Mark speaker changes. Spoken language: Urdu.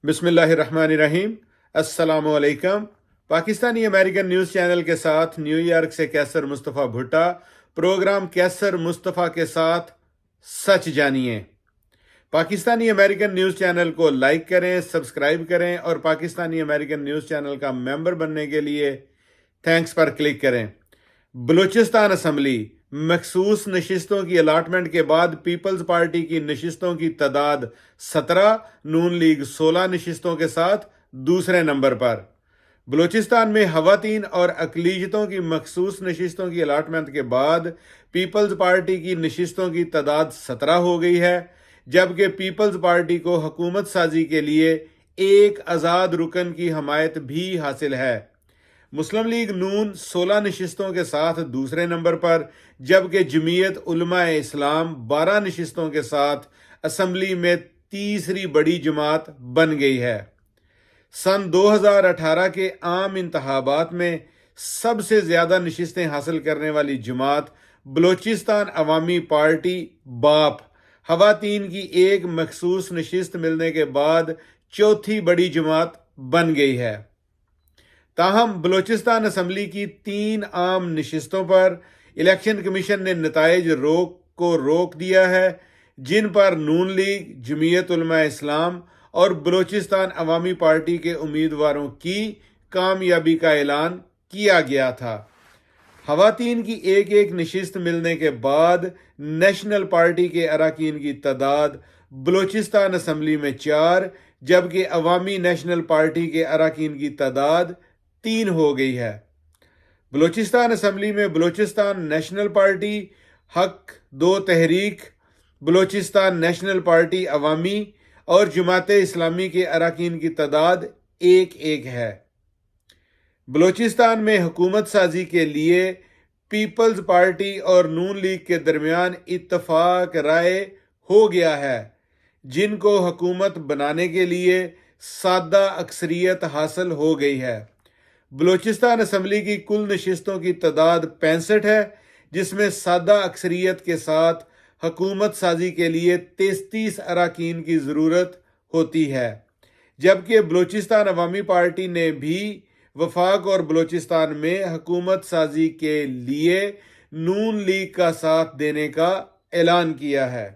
Speaker 1: بسم اللہ الرحمن الرحیم۔ السلام علیکم۔ پاکستانی امریکن نیوز چینل کے ساتھ نیو یارک سے کیسر مصطفیٰ بھٹا۔ پروگرام کیسر مصطفیٰ کے ساتھ سچ جانیے۔ پاکستانی امریکن نیوز چینل کو لائک کریں، سبسکرائب کریں اور پاکستانی امریکن نیوز چینل کا ممبر بننے کے لیے تھینکس پر کلک کریں۔ بلوچستان اسمبلی مخصوص نشستوں کی الاٹمنٹ کے بعد پیپلز پارٹی کی نشستوں کی تعداد 17، نون لیگ 16 نشستوں کے ساتھ دوسرے نمبر پر۔ بلوچستان میں خواتین اور اقلیتوں کی مخصوص نشستوں کی الاٹمنٹ کے بعد پیپلز پارٹی کی نشستوں کی تعداد 17 ہو گئی ہے، جبکہ پیپلز پارٹی کو حکومت سازی کے لیے ایک آزاد رکن کی حمایت بھی حاصل ہے۔ مسلم لیگ نون 16 نشستوں کے ساتھ دوسرے نمبر پر، جبکہ جمعیت علماء اسلام 12 نشستوں کے ساتھ اسمبلی میں تیسری بڑی جماعت بن گئی ہے۔ سن 2018 کے عام انتخابات میں سب سے زیادہ نشستیں حاصل کرنے والی جماعت بلوچستان عوامی پارٹی باپ خواتین کی ایک مخصوص نشست ملنے کے بعد چوتھی بڑی جماعت بن گئی ہے۔ تاہم بلوچستان اسمبلی کی 3 عام نشستوں پر الیکشن کمیشن نے نتائج روک دیا ہے، جن پر نون لیگ، جمعیت علماء اسلام اور بلوچستان عوامی پارٹی کے امیدواروں کی کامیابی کا اعلان کیا گیا تھا۔ خواتین کی ایک نشست ملنے کے بعد نیشنل پارٹی کے اراکین کی تعداد بلوچستان اسمبلی میں 4، جبکہ عوامی نیشنل پارٹی کے اراکین کی تعداد 3 ہو گئی ہے۔ بلوچستان اسمبلی میں بلوچستان نیشنل پارٹی، حق 2 تحریک، بلوچستان نیشنل پارٹی عوامی اور جماعت اسلامی کے اراکین کی تعداد 1 ہے۔ بلوچستان میں حکومت سازی کے لیے پیپلز پارٹی اور نون لیگ کے درمیان اتفاق رائے ہو گیا ہے، جن کو حکومت بنانے کے لیے سادہ اکثریت حاصل ہو گئی ہے۔ بلوچستان اسمبلی کی کل نشستوں کی تعداد 65 ہے، جس میں سادہ اکثریت کے ساتھ حکومت سازی کے لیے 33 اراکین کی ضرورت ہوتی ہے، جبکہ بلوچستان عوامی پارٹی نے بھی وفاق اور بلوچستان میں حکومت سازی کے لیے نون لیگ کا ساتھ دینے کا اعلان کیا ہے۔